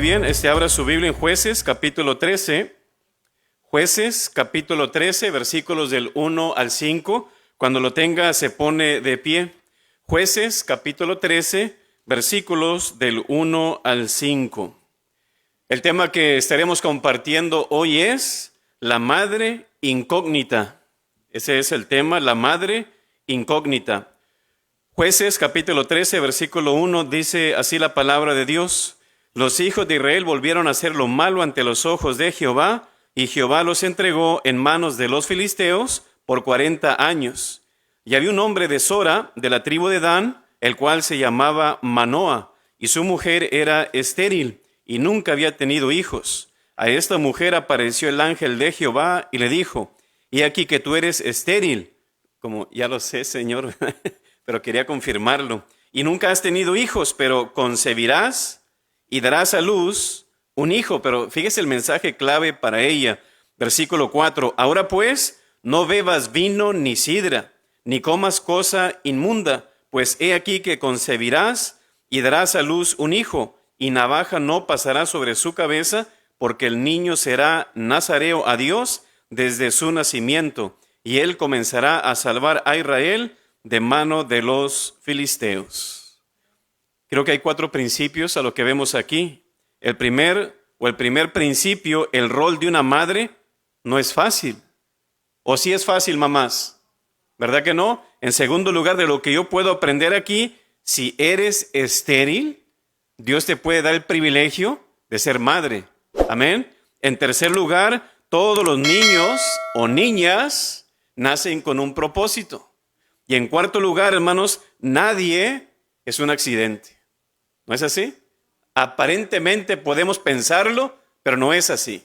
bien, abra su Biblia en Jueces, capítulo 13. Jueces, capítulo 13, versículos del 1 al 5. Cuando lo tenga, se pone de pie. Jueces, capítulo 13, versículos del 1 al 5. El tema que estaremos compartiendo hoy es la madre incógnita. Ese es el tema, la madre incógnita. Jueces, capítulo 13, versículo 1, dice así la palabra de Dios. Los hijos de Israel volvieron a hacer lo malo ante los ojos de Jehová, y Jehová los entregó en manos de los filisteos por 40 años. Y había un hombre de Sora, de la tribu de Dan, el cual se llamaba Manoa, y su mujer era estéril, y nunca había tenido hijos. A esta mujer apareció el ángel de Jehová, y le dijo, he aquí que tú eres estéril, como ya lo sé, Señor, pero quería confirmarlo, y nunca has tenido hijos, pero concebirás y darás a luz un hijo. Pero fíjese el mensaje clave para ella. Versículo 4. Ahora pues, no bebas vino ni sidra, ni comas cosa inmunda, pues he aquí que concebirás y darás a luz un hijo, y navaja no pasará sobre su cabeza, porque el niño será nazareo a Dios desde su nacimiento, y él comenzará a salvar a Israel de mano de los filisteos. Creo que hay 4 principios a lo que vemos aquí. El primer principio, el rol de una madre no es fácil. ¿O sí es fácil, mamás? ¿Verdad que no? En segundo lugar, de lo que yo puedo aprender aquí, si eres estéril, Dios te puede dar el privilegio de ser madre. Amén. En tercer lugar, todos los niños o niñas nacen con un propósito. Y en cuarto lugar, hermanos, nadie es un accidente. ¿No es así? Aparentemente podemos pensarlo, pero no es así.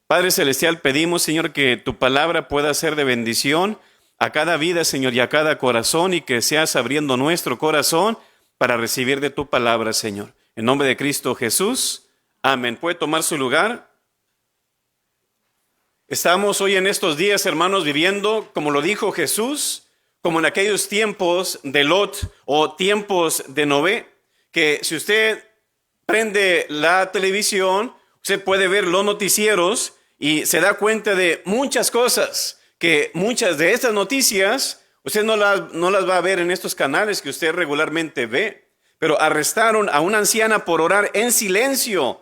Padre Celestial, pedimos, Señor, que tu palabra pueda ser de bendición a cada vida, Señor, y a cada corazón, y que seas abriendo nuestro corazón para recibir de tu palabra, Señor. En nombre de Cristo Jesús, amén. ¿Puede tomar su lugar? Estamos hoy en estos días, hermanos, viviendo, como lo dijo Jesús, como en aquellos tiempos de Lot o tiempos de Noé, que si usted prende la televisión, usted puede ver los noticieros y se da cuenta de muchas cosas, que muchas de estas noticias usted no las va a ver en estos canales que usted regularmente ve. Pero arrestaron a una anciana por orar en silencio,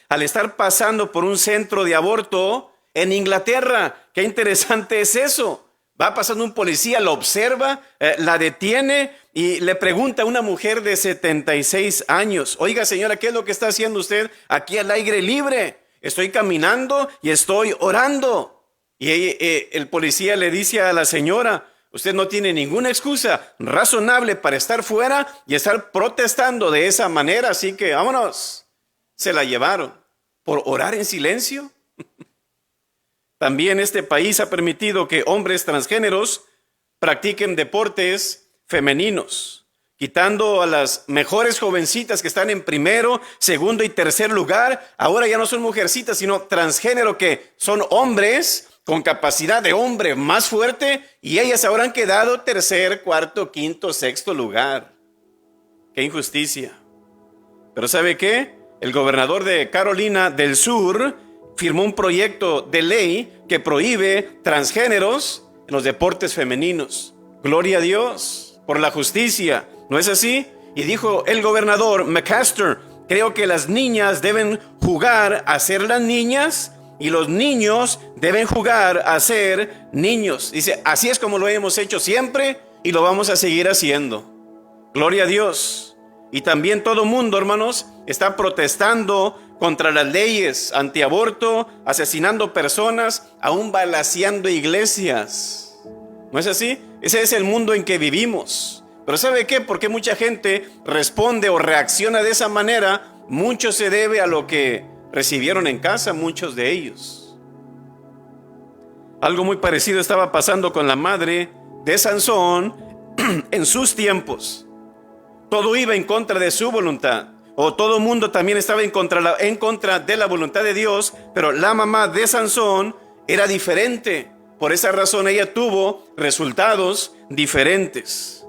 al estar pasando por un centro de aborto en Inglaterra. Qué interesante es eso. Va pasando un policía, la observa, la detiene y le pregunta a una mujer de 76 años, oiga señora, ¿qué es lo que está haciendo usted aquí al aire libre? Estoy caminando y estoy orando. Y el policía le dice a la señora, usted no tiene ninguna excusa razonable para estar fuera y estar protestando de esa manera, así que vámonos. Se la llevaron por orar en silencio. También este país ha permitido que hombres transgéneros practiquen deportes femeninos, quitando a las mejores jovencitas que están en primero, segundo y tercer lugar. Ahora ya no son mujercitas, sino transgénero, que son hombres con capacidad de hombre más fuerte, y ellas ahora han quedado tercer, cuarto, quinto, sexto lugar. ¡Qué injusticia! Pero ¿sabe qué? El gobernador de Carolina del Sur firmó un proyecto de ley que prohíbe transgéneros en los deportes femeninos. Gloria a Dios por la justicia, ¿no es así? Y dijo el gobernador McMaster, creo que las niñas deben jugar a ser las niñas y los niños deben jugar a ser niños. Dice, así es como lo hemos hecho siempre y lo vamos a seguir haciendo. Gloria a Dios. Y también todo mundo, hermanos, está protestando contra las leyes antiaborto, asesinando personas, aún balaceando iglesias. ¿No es así? Ese es el mundo en que vivimos. Pero ¿sabe qué? Porque mucha gente responde o reacciona de esa manera. Mucho se debe a lo que recibieron en casa, muchos de ellos. Algo muy parecido estaba pasando con la madre de Sansón en sus tiempos. Todo iba en contra de su voluntad, o todo el mundo también estaba en contra de la voluntad de Dios, pero la mamá de Sansón era diferente. Por esa razón ella tuvo resultados diferentes.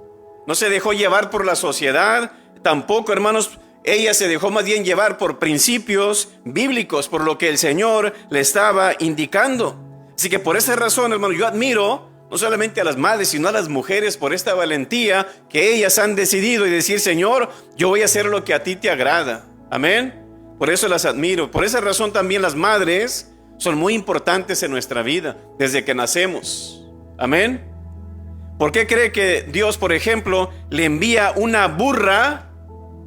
No se dejó llevar por la sociedad, tampoco, hermanos, ella se dejó más bien llevar por principios bíblicos, por lo que el Señor le estaba indicando. Así que por esa razón, hermano, yo admiro no solamente a las madres, sino a las mujeres por esta valentía que ellas han decidido y decir: Señor, yo voy a hacer lo que a ti te agrada. Amén. Por eso las admiro. Por esa razón también las madres son muy importantes en nuestra vida desde que nacemos. Amén. ¿Por qué cree que Dios, por ejemplo, le envía una burra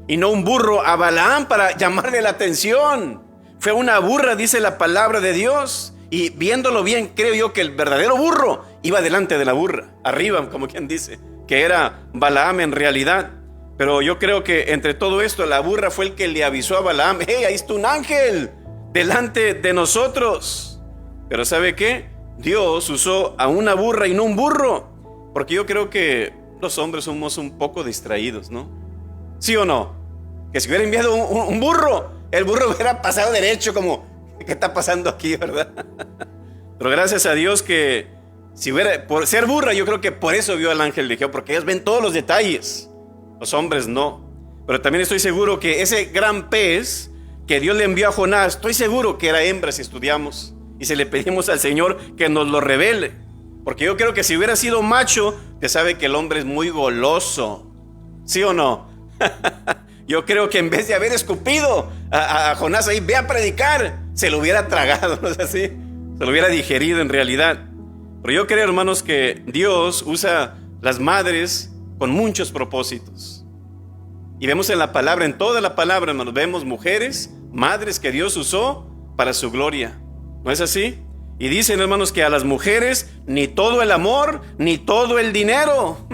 y no un burro a Balaam para llamarle la atención? Fue una burra, dice la palabra de Dios. Y viéndolo bien, creo yo que el verdadero burro iba delante de la burra, arriba, como quien dice, que era Balaam en realidad. Pero yo creo que entre todo esto, la burra fue el que le avisó a Balaam: hey, ahí está un ángel delante de nosotros. Pero ¿sabe qué? Dios usó a una burra y no un burro, porque yo creo que los hombres somos un poco distraídos, ¿no? ¿Sí o no? Que si hubiera enviado un burro, el burro hubiera pasado derecho como: ¿qué está pasando aquí, verdad? Pero gracias a Dios que si hubiera, por ser burra, yo creo que por eso vio al ángel de Jehová, porque ellos ven todos los detalles. Los hombres no. Pero también estoy seguro que ese gran pez que Dios le envió a Jonás, estoy seguro que era hembra si estudiamos y si le pedimos al Señor que nos lo revele. Porque yo creo que si hubiera sido macho, usted sabe que el hombre es muy goloso. ¿Sí o no? Yo creo que en vez de haber escupido a Jonás ahí, ve a predicar, se lo hubiera tragado, ¿no es así? Se lo hubiera digerido en realidad. Pero yo creo, hermanos, que Dios usa las madres con muchos propósitos. Y vemos en la palabra, en toda la palabra, hermanos, vemos mujeres, madres que Dios usó para su gloria. ¿No es así? Y dicen, hermanos, que a las mujeres ni todo el amor, ni todo el dinero.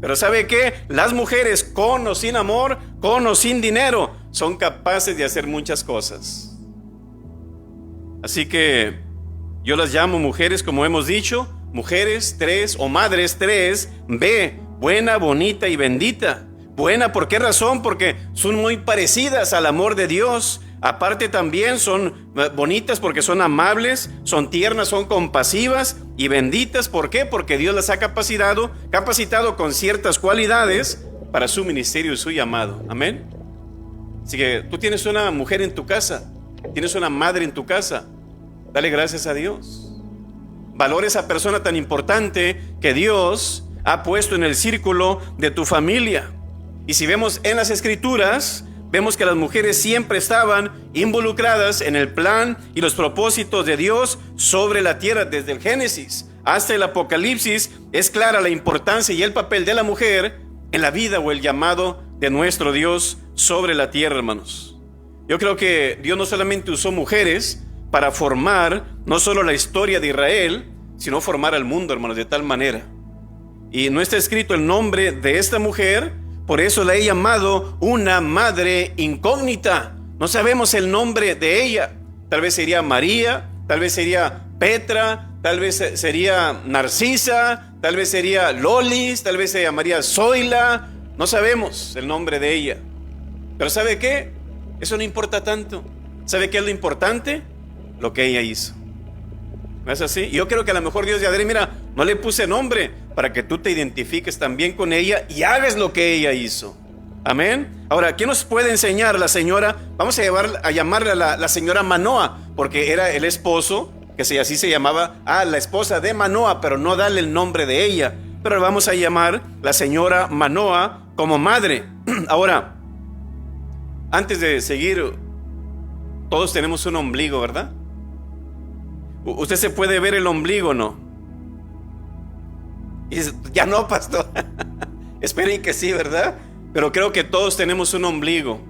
Pero ¿sabe qué? Las mujeres, con o sin amor, con o sin dinero, son capaces de hacer muchas cosas. Así que yo las llamo mujeres, como hemos dicho, mujeres 3 o madres 3B, buena, bonita y bendita. Buena, ¿por qué razón? Porque son muy parecidas al amor de Dios. Aparte también son bonitas porque son amables, son tiernas, son compasivas. Y benditas, ¿por qué? Porque Dios las ha capacitado con ciertas cualidades para su ministerio y su llamado. Amén. Así que tú tienes una mujer en tu casa, tienes una madre en tu casa. Dale gracias a Dios. Valora esa persona tan importante que Dios ha puesto en el círculo de tu familia. Y si vemos en las Escrituras, vemos que las mujeres siempre estaban involucradas en el plan y los propósitos de Dios sobre la tierra. Desde el Génesis hasta el Apocalipsis es clara la importancia y el papel de la mujer en la vida o el llamado de nuestro Dios sobre la tierra, hermanos. Yo creo que Dios no solamente usó mujeres para formar no solo la historia de Israel, sino formar al mundo, hermanos, de tal manera. Y no está escrito el nombre de esta mujer, por eso la he llamado una madre incógnita. No sabemos el nombre de ella. Tal vez sería María, tal vez sería Petra, tal vez sería Narcisa, tal vez sería Lolis, tal vez se llamaría Zoila. No sabemos el nombre de ella. Pero ¿sabe qué? Eso no importa tanto. ¿Sabe qué es lo importante? Lo que ella hizo. ¿No es así? Yo creo que a lo mejor Dios ya dirá: mira, no le puse nombre para que tú te identifiques también con ella y hagas lo que ella hizo. Amén. Ahora, ¿qué nos puede enseñar la señora? Vamos a llamarla la señora Manoa, porque era el esposo, que así se llamaba, la esposa de Manoa, pero no darle el nombre de ella. Pero vamos a llamar la señora Manoa como madre. Ahora, antes de seguir, todos tenemos un ombligo, ¿verdad? ¿Usted se puede ver el ombligo o no? Y dice: ya no, pastor. Esperen que sí, ¿verdad? Pero creo que todos tenemos un ombligo.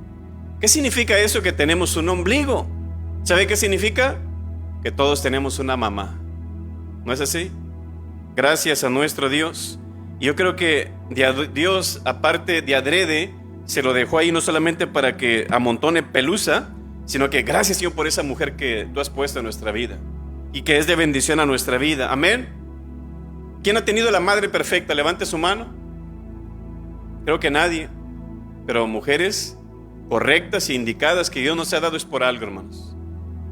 ¿Qué significa eso, que tenemos un ombligo? ¿Sabe qué significa? Que todos tenemos una mamá. ¿No es así? Gracias a nuestro Dios. Y yo creo que Dios, aparte de adrede, se lo dejó ahí no solamente para que amontone pelusa, sino que gracias, Señor, por esa mujer que tú has puesto en nuestra vida y que es de bendición a nuestra vida. Amén. ¿Quién ha tenido la madre perfecta? Levante su mano. Creo que nadie. Pero mujeres correctas e indicadas que Dios nos ha dado es por algo, hermanos.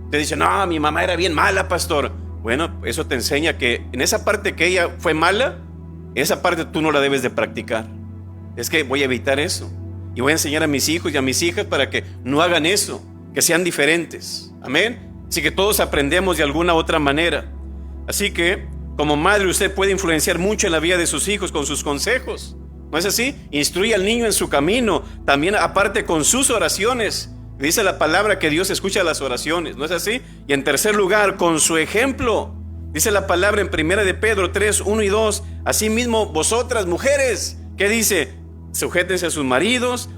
Usted dice: no, mi mamá era bien mala, pastor. Bueno, eso te enseña que en esa parte que ella fue mala, esa parte tú no la debes de practicar. Es que voy a evitar eso. y voy a enseñar a mis hijos y a mis hijas para que no hagan eso, que sean diferentes. Amén. Así que todos aprendemos de alguna otra manera. Así que, como madre, usted puede influenciar mucho en la vida de sus hijos con sus consejos. ¿No es así? Instruye al niño en su camino, también aparte con sus oraciones. Dice la palabra que Dios escucha las oraciones, ¿no es así? Y en tercer lugar, con su ejemplo. Dice la palabra en 1 de Pedro 3, 1 y 2. Asimismo, vosotras, mujeres, ¿qué dice? Sujétense a sus maridos,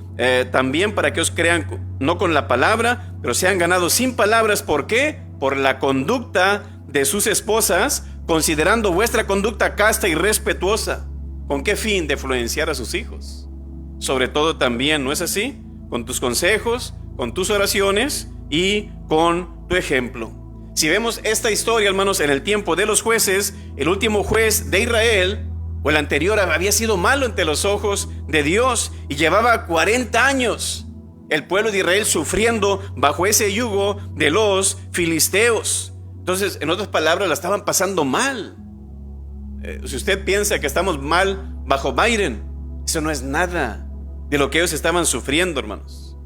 también para que os crean, no con la palabra, pero sean ganados sin palabras. ¿Por qué? Por la conducta de sus esposas, considerando vuestra conducta casta y respetuosa. ¿Con qué fin? De influenciar a sus hijos. Sobre todo también, ¿no es así? Con tus consejos, con tus oraciones y con tu ejemplo. Si vemos esta historia, hermanos, en el tiempo de los jueces, el último juez de Israel, o el anterior, había sido malo ante los ojos de Dios y llevaba 40 años el pueblo de Israel sufriendo bajo ese yugo de los filisteos. Entonces, en otras palabras, la estaban pasando mal. Si usted piensa que estamos mal bajo Biden, eso no es nada de lo que ellos estaban sufriendo, hermanos.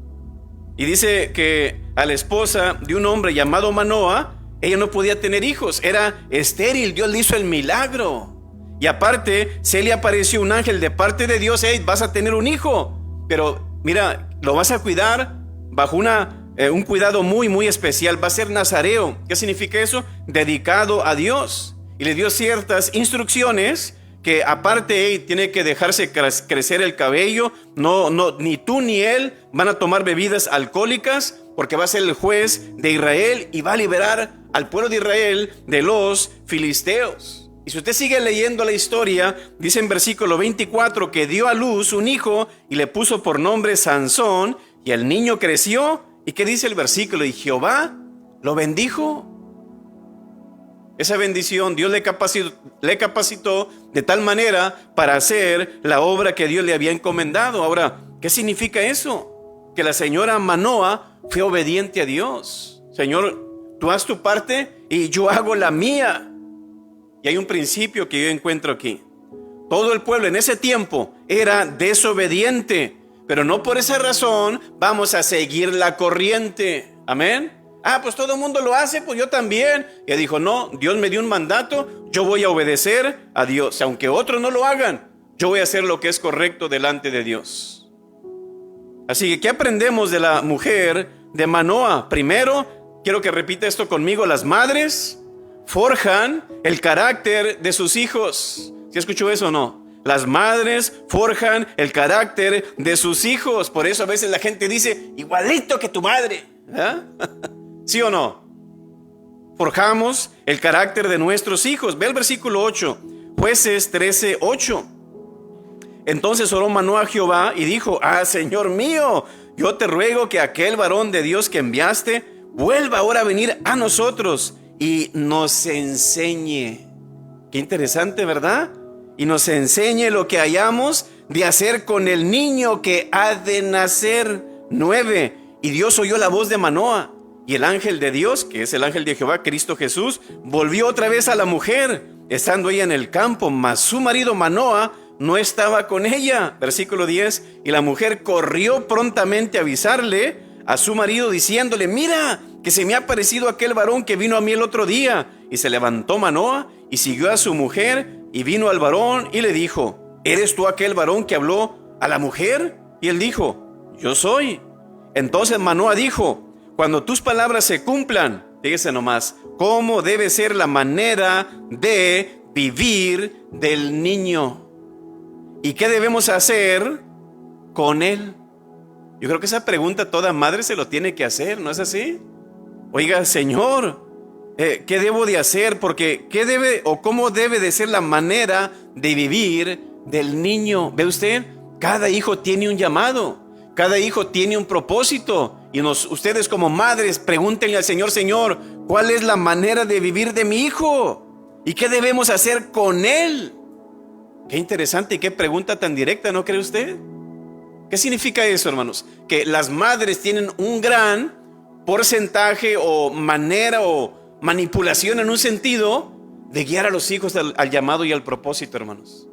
Y dice que a la esposa de un hombre llamado Manoa, ella no podía tener hijos, era estéril. Dios le hizo el milagro. Y aparte, se le apareció un ángel de parte de Dios. Hey, vas a tener un hijo, pero mira, lo vas a cuidar bajo un cuidado muy, muy especial. Va a ser nazareo. ¿Qué significa eso? Dedicado a Dios. Y le dio ciertas instrucciones que aparte tiene que dejarse crecer el cabello. No, ni tú ni él van a tomar bebidas alcohólicas, porque va a ser el juez de Israel y va a liberar al pueblo de Israel de los filisteos. Y si usted sigue leyendo la historia, dice en versículo 24 que dio a luz un hijo y le puso por nombre Sansón, y el niño creció. ¿Y qué dice el versículo? Y Jehová lo bendijo. Esa bendición Dios le capacitó de tal manera para hacer la obra que Dios le había encomendado. Ahora, ¿qué significa eso? Que la señora Manoa fue obediente a Dios. Señor, tú haz tu parte y yo hago la mía. Y hay un principio que yo encuentro aquí. Todo el pueblo en ese tiempo era desobediente, pero no por esa razón vamos a seguir la corriente. Amén. Pues todo el mundo lo hace, pues yo también. Y dijo, no, Dios me dio un mandato, yo voy a obedecer a Dios. Aunque otros no lo hagan, yo voy a hacer lo que es correcto delante de Dios. Así que, ¿qué aprendemos de la mujer de Manoa? Primero, quiero que repita esto conmigo: las madres forjan el carácter de sus hijos. ¿Sí escuchó eso o no? Las madres forjan el carácter de sus hijos. Por eso a veces la gente dice, igualito que tu madre. ¿Sí o no? Forjamos el carácter de nuestros hijos. Ve el versículo 8, Jueces 13, 8. Entonces oró Manoa a Jehová y dijo, Señor mío, yo te ruego que aquel varón de Dios que enviaste vuelva ahora a venir a nosotros y nos enseñe. Qué interesante, ¿verdad? Y nos enseñe lo que hayamos de hacer con el niño que ha de nacer. 9. Y Dios oyó la voz de Manoa, y el ángel de Dios, que es el ángel de Jehová, Cristo Jesús, volvió otra vez a la mujer, estando ella en el campo, mas su marido Manoa no estaba con ella. Versículo 10. Y la mujer corrió prontamente a avisarle a su marido, diciéndole, mira, que se me ha aparecido aquel varón que vino a mí el otro día. Y se levantó Manoa y siguió a su mujer, y vino al varón y le dijo, ¿eres tú aquel varón que habló a la mujer? Y él dijo, yo soy. Entonces Manoa dijo, cuando tus palabras se cumplan, fíjese nomás, ¿cómo debe ser la manera de vivir del niño? ¿Y qué debemos hacer con él? Yo creo que esa pregunta toda madre se lo tiene que hacer, ¿no es así? Oiga, Señor, ¿qué debo de hacer? Porque ¿qué debe o cómo debe de ser la manera de vivir del niño? ¿Ve usted? Cada hijo tiene un llamado, cada hijo tiene un propósito. Y ustedes como madres, pregúntenle al Señor, Señor, ¿cuál es la manera de vivir de mi hijo? ¿Y qué debemos hacer con él? Qué interesante y qué pregunta tan directa, ¿no cree usted? ¿Qué significa eso, hermanos? Que las madres tienen un gran porcentaje o manera o manipulación en un sentido de guiar a los hijos al llamado y al propósito, hermanos.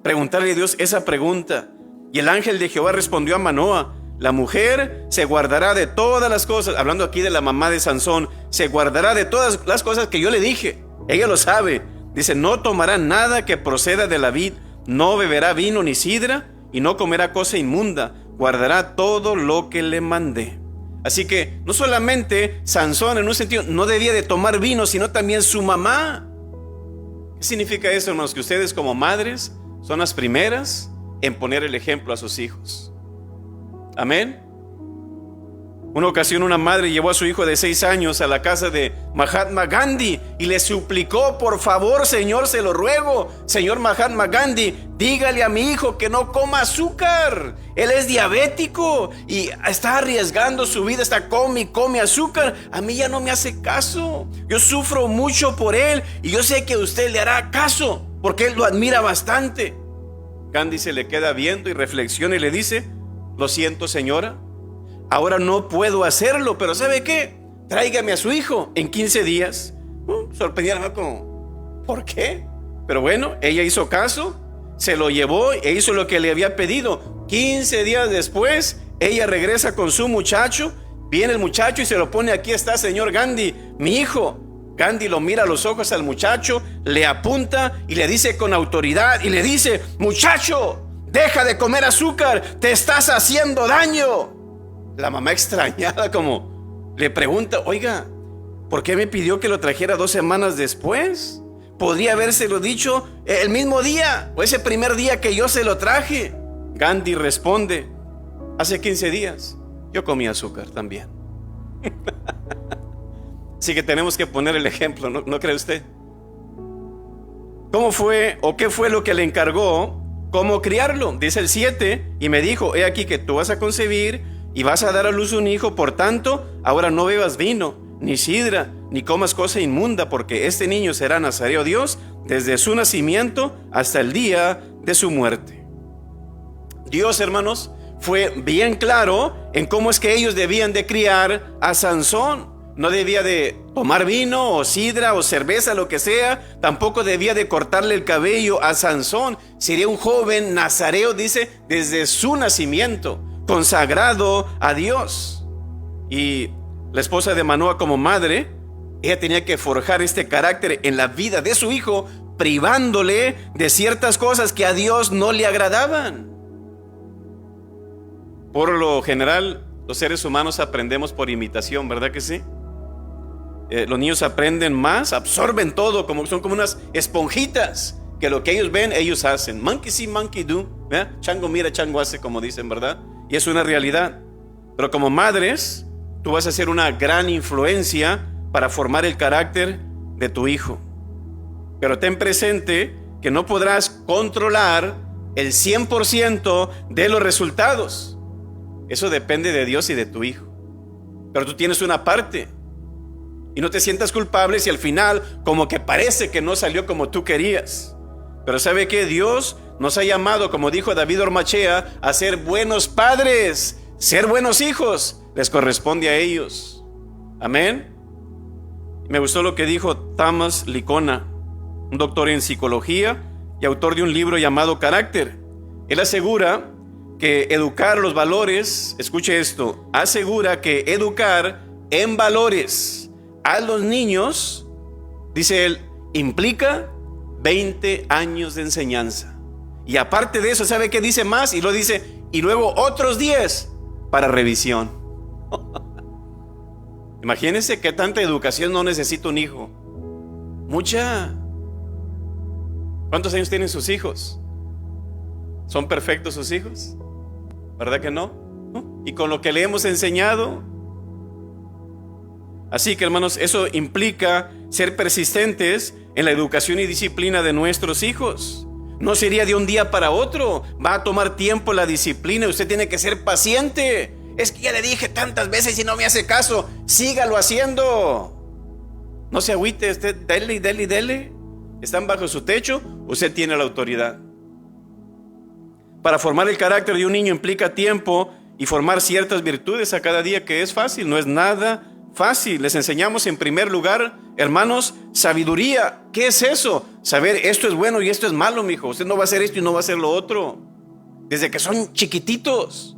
Preguntarle a Dios esa pregunta. Y el ángel de Jehová respondió a Manoa: la mujer se guardará de todas las cosas, hablando aquí de la mamá de Sansón, se guardará de todas las cosas que yo le dije. Ella lo sabe. Dice: no tomará nada que proceda de la vid, no beberá vino ni sidra, y no comerá cosa inmunda, guardará todo lo que le mandé. Así que no solamente Sansón, en un sentido, no debía de tomar vino, sino también su mamá. ¿Qué significa eso, hermanos? Que ustedes como madres son las primeras en poner el ejemplo a sus hijos. Amén. Una ocasión una madre llevó a su hijo de 6 años a la casa de Mahatma Gandhi y le suplicó: por favor, señor, se lo ruego, señor Mahatma Gandhi, dígale a mi hijo que no coma azúcar. Él es diabético y está arriesgando su vida, está come azúcar. A mí ya no me hace caso. Yo sufro mucho por él y yo sé que usted le hará caso porque él lo admira bastante. Gandhi se le queda viendo y reflexiona y le dice: lo siento, señora, ahora no puedo hacerlo, pero ¿sabe qué? Tráigame a su hijo en 15 días. Sorprendida la mamá como: ¿por qué? Pero bueno, ella hizo caso, se lo llevó e hizo lo que le había pedido. 15 días después, ella regresa con su muchacho. Viene el muchacho y se lo pone: aquí está, señor Gandhi, mi hijo. Gandhi lo mira a los ojos al muchacho, le apunta y le dice con autoridad, y le dice: muchacho, deja de comer azúcar, te estás haciendo daño. La mamá, extrañada, como le pregunta: oiga, ¿por qué me pidió que lo trajera 2 semanas después? Podría habérselo dicho el mismo día, o ese primer día que yo se lo traje. Gandhi responde: hace 15 días yo comí azúcar también. Así que tenemos que poner el ejemplo, ¿no cree usted? ¿Cómo fue o qué fue lo que le encargó? ¿Cómo criarlo? Dice el 7: y me dijo: he aquí que tú vas a concebir y vas a dar a luz un hijo, por tanto, ahora no bebas vino, ni sidra, ni comas cosa inmunda, porque este niño será nazareo a Dios desde su nacimiento hasta el día de su muerte. Dios, hermanos, fue bien claro en cómo es que ellos debían de criar a Sansón. No debía de tomar vino o sidra o cerveza, lo que sea. Tampoco debía de cortarle el cabello a Sansón. Sería un joven nazareo, dice, desde su nacimiento, consagrado a Dios. Y la esposa de Manoa, como madre, ella tenía que forjar este carácter en la vida de su hijo, privándole de ciertas cosas que a Dios no le agradaban. Por lo general, los seres humanos aprendemos por imitación, ¿verdad que sí? Los niños aprenden más, absorben todo, son como unas esponjitas, que lo que ellos ven, ellos hacen. Monkey see, monkey do. Chango mira, chango hace, como dicen, ¿verdad? Y es una realidad. Pero como madres, tú vas a ser una gran influencia para formar el carácter de tu hijo. Pero ten presente que no podrás controlar el 100% de los resultados. Eso depende de Dios y de tu hijo. Pero tú tienes una parte. Y no te sientas culpable si al final como que parece que no salió como tú querías. Pero ¿sabe qué? Dios nos ha llamado, como dijo David Ormachea, a ser buenos padres, ser buenos hijos. Les corresponde a ellos. Amén. Me gustó lo que dijo Thomas Licona, un doctor en psicología y autor de un libro llamado Carácter. Él asegura que educar los valores, escuche esto, asegura que educar en valores a los niños, dice él, implica 20 años de enseñanza. Y aparte de eso, ¿sabe qué dice más? Y lo dice, y luego otros 10 para revisión. Imagínense qué tanta educación no necesita un hijo. Mucha. ¿Cuántos años tienen sus hijos? ¿Son perfectos sus hijos? ¿Verdad que no? Y con lo que le hemos enseñado. Así que, hermanos, eso implica ser persistentes en la educación y disciplina de nuestros hijos. No sería de un día para otro. Va a tomar tiempo la disciplina. Usted tiene que ser paciente. Es que ya le dije tantas veces y no me hace caso. Sígalo haciendo. No se agüite, usted dele. Están bajo su techo, usted tiene la autoridad. Para formar el carácter de un niño implica tiempo y formar ciertas virtudes a cada día, que es fácil, no es nada fácil. Les enseñamos en primer lugar, hermanos, sabiduría. ¿Qué es eso? Saber esto es bueno y esto es malo, mijo. Usted no va a hacer esto y no va a hacer lo otro. desde que son chiquititos.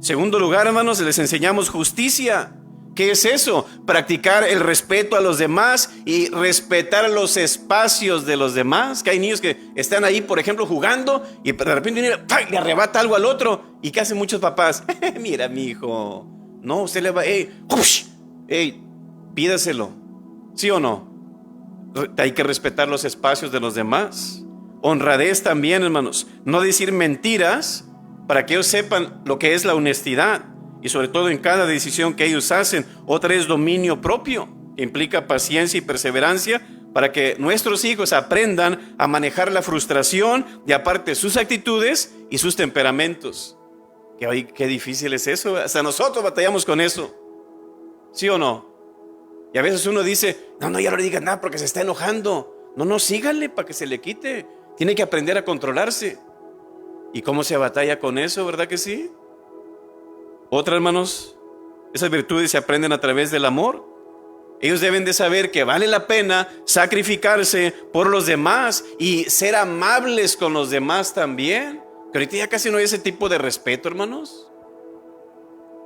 Segundo lugar, hermanos, les enseñamos justicia. ¿Qué es eso? Practicar el respeto a los demás y respetar los espacios de los demás. Que hay niños que están ahí, por ejemplo, jugando y de repente le arrebata algo al otro. ¿Y qué hacen muchos papás? Mira, mi hijo, no, usted le va, pídaselo. ¿Sí o no? Hay que respetar los espacios de los demás. Honradez también, hermanos. No decir mentiras para que ellos sepan lo que es la honestidad. Y sobre todo en cada decisión que ellos hacen. Otra es dominio propio, que implica paciencia y perseverancia para que nuestros hijos aprendan a manejar la frustración y aparte sus actitudes y sus temperamentos. Qué difícil es eso. Hasta nosotros batallamos con eso. ¿Sí o no? Y a veces uno dice, no, ya no le digas nada porque se está enojando. No, sígale para que se le quite. Tiene que aprender a controlarse. ¿Y cómo se batalla con eso? ¿Verdad que sí? Otra, hermanos, esas virtudes se aprenden a través del amor. Ellos deben de saber que vale la pena sacrificarse por los demás y ser amables con los demás también. Que ahorita ya casi no hay ese tipo de respeto, hermanos.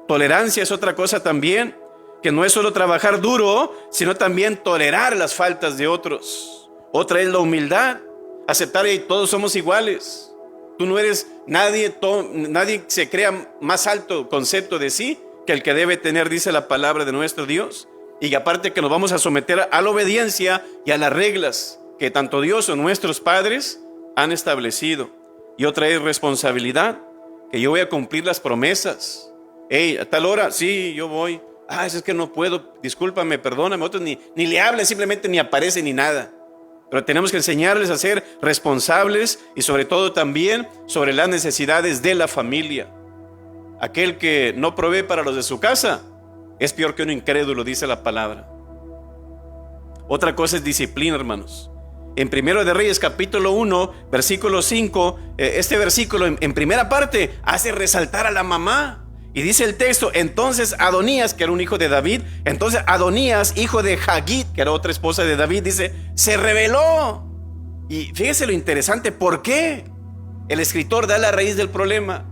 Tolerancia es otra cosa también, que no es solo trabajar duro, sino también tolerar las faltas de otros. Otra es la humildad, aceptar que todos somos iguales. Tú no eres nadie se crea más alto concepto de sí que el que debe tener, dice la palabra de nuestro Dios. Y aparte que nos vamos a someter a la obediencia y a las reglas que tanto Dios o nuestros padres han establecido. Y otra es responsabilidad, que yo voy a cumplir las promesas. A tal hora, sí, yo voy. Es que no puedo, discúlpame, perdóname. Otros ni le hablan, simplemente ni aparece ni nada. Pero tenemos que enseñarles a ser responsables y sobre todo también sobre las necesidades de la familia. Aquel que no provee para los de su casa es peor que un incrédulo, dice la palabra. Otra cosa es disciplina, hermanos. En Primero de Reyes, capítulo 1, versículo 5, este versículo en primera parte hace resaltar a la mamá. Y dice el texto, entonces Adonías, que era un hijo de David, entonces Adonías, hijo de Hagit, que era otra esposa de David, dice, se rebeló. Y fíjese lo interesante, ¿por qué? El escritor da la raíz del problema.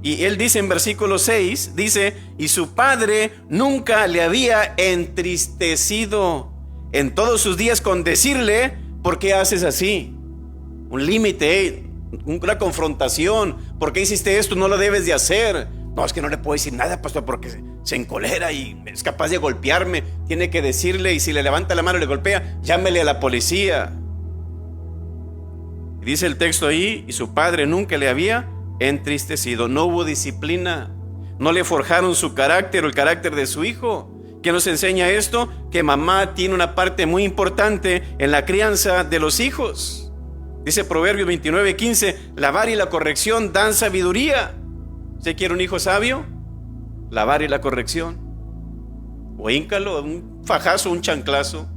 Y él dice en versículo 6, dice, y su padre nunca le había entristecido en todos sus días con decirle, ¿por qué haces así? Un límite, una confrontación, ¿por qué hiciste esto? No lo debes de hacer. No, es que no le puedo decir nada, pastor, porque se encolera y es capaz de golpearme. Tiene que decirle, y si le levanta la mano y le golpea, llámele a la policía. Y dice el texto ahí, y su padre nunca le había entristecido. No hubo disciplina, no le forjaron su carácter o el carácter de su hijo. ¿Qué nos enseña esto? Que mamá tiene una parte muy importante en la crianza de los hijos. Dice Proverbios 29:15, la vara y la corrección dan sabiduría. ¿Usted quiere un hijo sabio? La vara y la corrección. O híncalo, un fajazo, un chanclazo.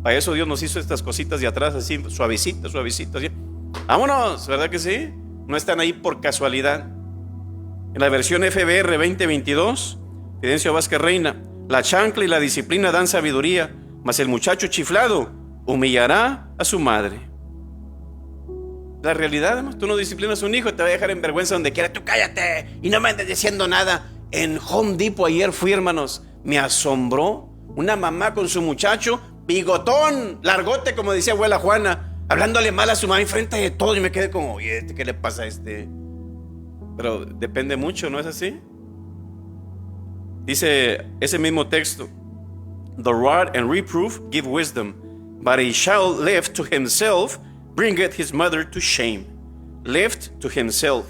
Para eso Dios nos hizo estas cositas de atrás, así, suavecitas, así. Vámonos, ¿verdad que sí? No están ahí por casualidad. En la versión FBR 2022, Fidencio Vázquez Reina, la chancla y la disciplina dan sabiduría, mas el muchacho chiflado humillará a su madre. La realidad, ¿no? Tú no disciplinas a un hijo, te va a dejar en vergüenza donde quiera. Tú cállate y no me andes diciendo nada. En Home Depot ayer fui, hermanos, me asombró una mamá con su muchacho, bigotón, largote, como decía abuela Juana, hablándole mal a su mamá enfrente de todo. Y me quedé como, oye, ¿qué le pasa a este? Pero depende mucho, ¿no es así? Dice ese mismo texto, the rod and reproof give wisdom, but a child left to himself bringeth his mother to shame. Left to himself.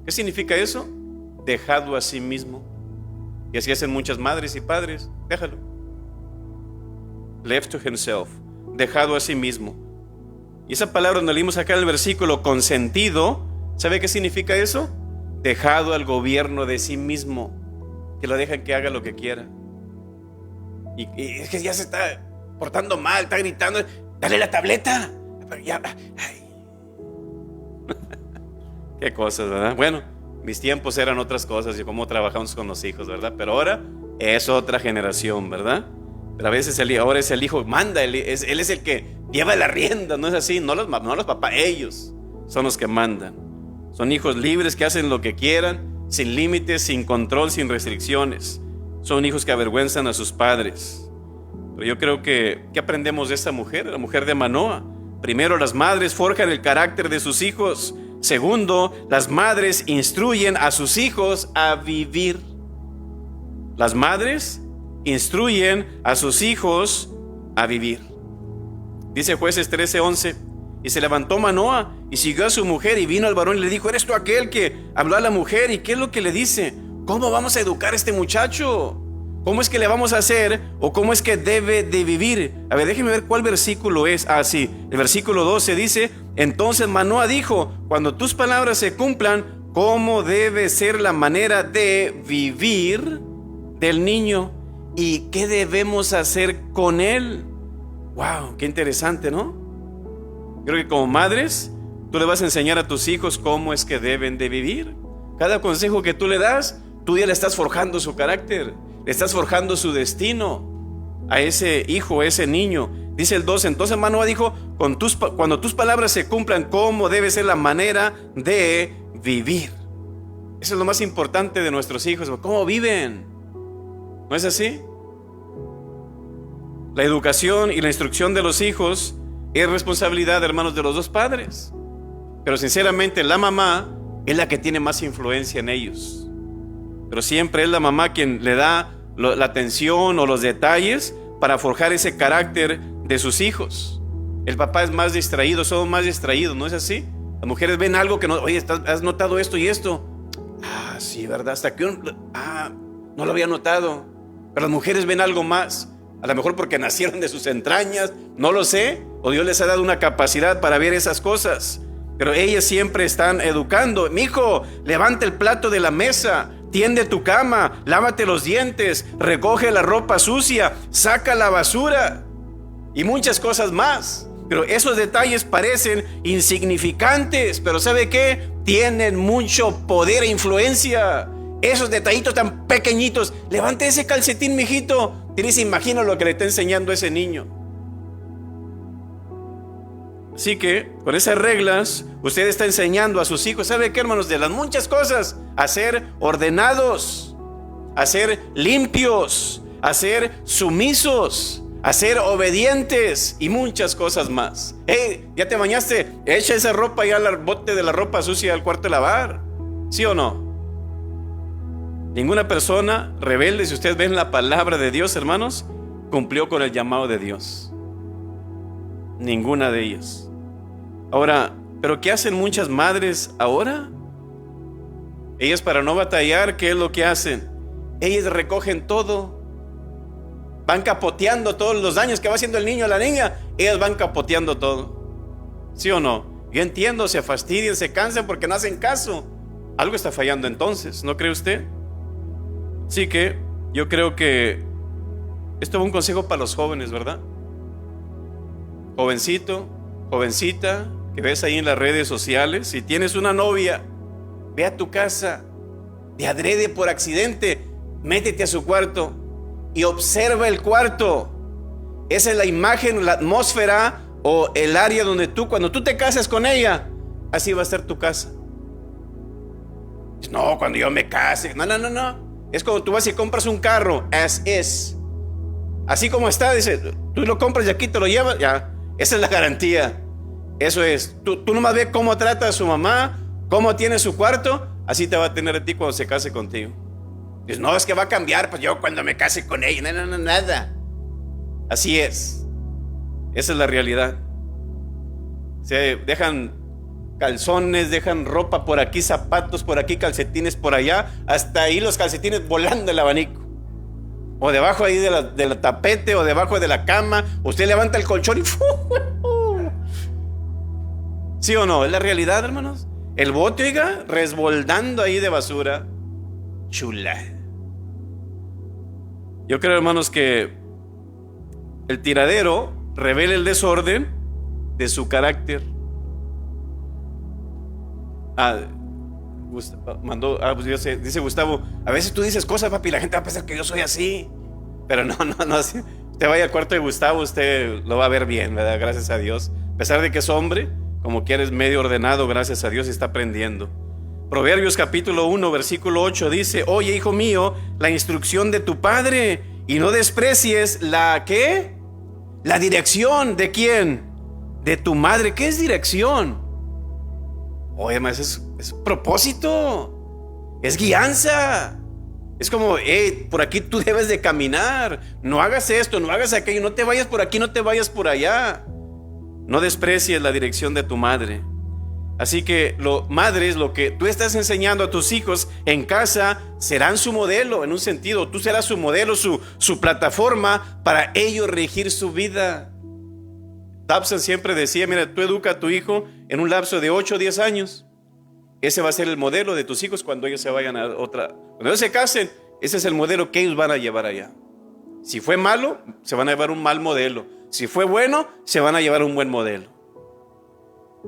¿Qué significa eso? Dejado a sí mismo. Y así hacen muchas madres y padres. Déjalo. Left to himself. Dejado a sí mismo. Y esa palabra donde leímos acá en el versículo, consentido, ¿sabe qué significa eso? Dejado al gobierno de sí mismo. Que lo dejan que haga lo que quiera. Y es que ya se está portando mal, está gritando. Dale la tableta. Ya, qué cosas, ¿verdad? Bueno, mis tiempos eran otras cosas y cómo trabajamos con los hijos, ¿verdad? Pero ahora es otra generación, ¿verdad? Pero a veces ahora es el hijo, manda, él es el que lleva la rienda, ¿no es así? No los papás, ellos son los que mandan. Son hijos libres que hacen lo que quieran, sin límites, sin control, sin restricciones. Son hijos que avergüenzan a sus padres. Pero yo creo que, ¿qué aprendemos de esta mujer? La mujer de Manoa. Primero, las madres forjan el carácter de sus hijos. Segundo, las madres instruyen a sus hijos a vivir. Las madres instruyen a sus hijos a vivir. Dice Jueces 13:11, y se levantó Manoa y siguió a su mujer, y vino al varón y le dijo: ¿eres tú aquel que habló a la mujer? ¿Y qué es lo que le dice? ¿Cómo vamos a educar a este muchacho? ¿Cómo es que le vamos a hacer? ¿O cómo es que debe de vivir? A ver, déjenme ver cuál versículo es. Ah, sí, el versículo 12 dice: entonces Manoa dijo: cuando tus palabras se cumplan, ¿cómo debe ser la manera de vivir del niño? ¿Y qué debemos hacer con él? Wow, qué interesante, ¿no? Creo que como madres, tú le vas a enseñar a tus hijos cómo es que deben de vivir. Cada consejo que tú le das, tú ya le estás forjando su carácter, le estás forjando su destino a ese hijo, a ese niño. Dice el 12, entonces Manoa dijo: cuando tus palabras se cumplan, ¿cómo debe ser la manera de vivir? Eso es lo más importante de nuestros hijos, ¿cómo viven? ¿No es así? La educación y la instrucción de los hijos es responsabilidad, hermanos, de los dos padres. Pero sinceramente la mamá es la que tiene más influencia en ellos. Pero siempre es la mamá quien le da la atención o los detalles para forjar ese carácter de sus hijos. El papá es más distraído, somos más distraídos, ¿no es así? Las mujeres ven algo que no, oye, ¿has notado esto y esto? Ah, sí, ¿verdad? Hasta que no lo había notado. Pero las mujeres ven algo más. A lo mejor porque nacieron de sus entrañas, no lo sé, o Dios les ha dado una capacidad para ver esas cosas. Pero ellas siempre están educando. Mijo, levanta el plato de la mesa, tiende tu cama, lávate los dientes, recoge la ropa sucia, saca la basura y muchas cosas más. Pero esos detalles parecen insignificantes, pero ¿sabe qué? Tienen mucho poder e influencia. Esos detallitos tan pequeñitos. Levante ese calcetín, mijito. Ni se imagina lo que le está enseñando a ese niño. Así que con esas reglas usted está enseñando a sus hijos, ¿sabe qué, hermanos? De las muchas cosas, a ser ordenados, a ser limpios, a ser sumisos, a ser obedientes y muchas cosas más. Hey, ¿ya te bañaste? Echa esa ropa ya al bote de la ropa sucia al cuarto de lavar. ¿Sí o no? Ninguna persona rebelde, si ustedes ven la palabra de Dios, hermanos, cumplió con el llamado de Dios. Ninguna de ellas. Ahora, ¿pero qué hacen muchas madres ahora? Ellas, para no batallar, ¿qué es lo que hacen? Ellas recogen todo. Van capoteando todos los daños que va haciendo el niño o la niña. Ellas van capoteando todo. ¿Sí o no? Yo entiendo, se fastidian, se cansan porque no hacen caso. Algo está fallando entonces, ¿no cree usted? Así que yo creo que esto es un consejo para los jóvenes, ¿verdad? Jovencito, jovencita, que ves ahí en las redes sociales, si tienes una novia, ve a tu casa, de adrede por accidente, métete a su cuarto y observa el cuarto. Esa es la imagen, la atmósfera o el área donde cuando tú te casas con ella, así va a estar tu casa. No, cuando yo me case, no. Es como tú vas y compras un carro, as is. Así como está, dice, tú lo compras y aquí te lo llevas, ya. Esa es la garantía. Eso es. Tú nomás ves cómo trata a su mamá, cómo tiene su cuarto, así te va a tener a ti cuando se case contigo. Dices, no, es que va a cambiar, pues yo cuando me case con ella. No, nada. Así es. Esa es la realidad. Se dejan calzones, dejan ropa por aquí, zapatos por aquí, calcetines por allá, hasta ahí los calcetines volando el abanico, o debajo ahí del tapete, o debajo de la cama. Usted levanta el colchón y ¿sí o no? Es la realidad, hermanos. El bote, oiga, resboldando ahí de basura. Chula. Yo creo, hermanos, que el tiradero revela el desorden de su carácter. Dice Gustavo, a veces tú dices cosas, papi, y la gente va a pensar que yo soy así. Pero no. Usted vaya al cuarto de Gustavo, usted lo va a ver bien, ¿verdad? Gracias a Dios. A pesar de que es hombre, como que eres medio ordenado, gracias a Dios, y está aprendiendo. Proverbios capítulo 1, versículo 8 dice: oye, hijo mío, la instrucción de tu padre, y no desprecies la ¿qué? La dirección. ¿De quién? De tu madre. ¿Qué es dirección? Oye, más es propósito, es guianza. Es como, hey, por aquí tú debes de caminar. No hagas esto, no hagas aquello, no te vayas por aquí, no te vayas por allá. No desprecies la dirección de tu madre. Así que madres, lo que tú estás enseñando a tus hijos en casa serán su modelo, en un sentido. Tú serás su modelo, su plataforma para ellos regir su vida. Dobson siempre decía: mira, tú educa a tu hijo en un lapso de 8 o 10 años. Ese va a ser el modelo de tus hijos cuando ellos se vayan a otra. Cuando ellos se casen, ese es el modelo que ellos van a llevar allá. Si fue malo, se van a llevar un mal modelo. Si fue bueno, se van a llevar un buen modelo.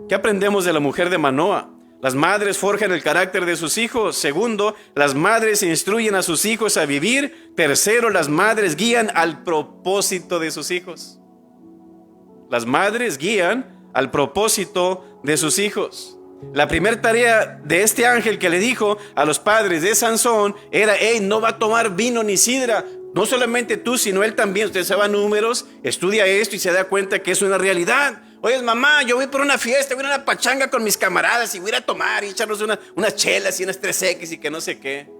¿Qué aprendemos de la mujer de Manoa? Las madres forjan el carácter de sus hijos. Segundo, las madres instruyen a sus hijos a vivir. Tercero, las madres guían al propósito de sus hijos. Las madres guían al propósito de sus hijos. La primera tarea de este ángel que le dijo a los padres de Sansón era: hey, no va a tomar vino ni sidra. No solamente tú, sino él también. Usted sabe números, estudia esto y se da cuenta que es una realidad. Oye, mamá, yo voy por una fiesta, voy a una pachanga con mis camaradas y voy a ir a tomar y echarnos unas chelas y unas 3X y que no sé qué.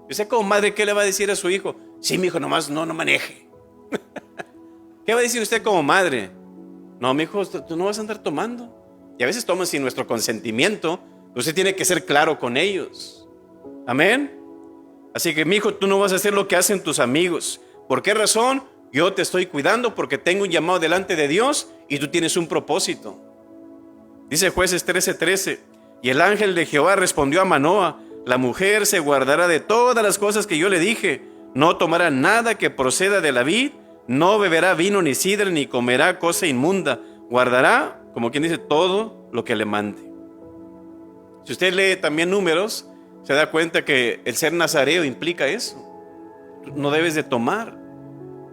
Yo sé como madre, ¿qué le va a decir a su hijo? Sí, mi hijo, nomás no maneje. ¿Qué va a decir usted como madre? No, mi hijo, tú no vas a andar tomando. Y a veces toman sin nuestro consentimiento. Usted tiene que ser claro con ellos. Amén. Así que, mi hijo, tú no vas a hacer lo que hacen tus amigos. ¿Por qué razón? Yo te estoy cuidando porque tengo un llamado delante de Dios y tú tienes un propósito. Dice Jueces 13:13: y el ángel de Jehová respondió a Manoa: la mujer se guardará de todas las cosas que yo le dije. No tomará nada que proceda de la vid, no beberá vino ni sidra, ni comerá cosa inmunda. Guardará, como quien dice, todo lo que le mande. Si usted lee también Números, se da cuenta que el ser nazareo implica eso. No debes de tomar.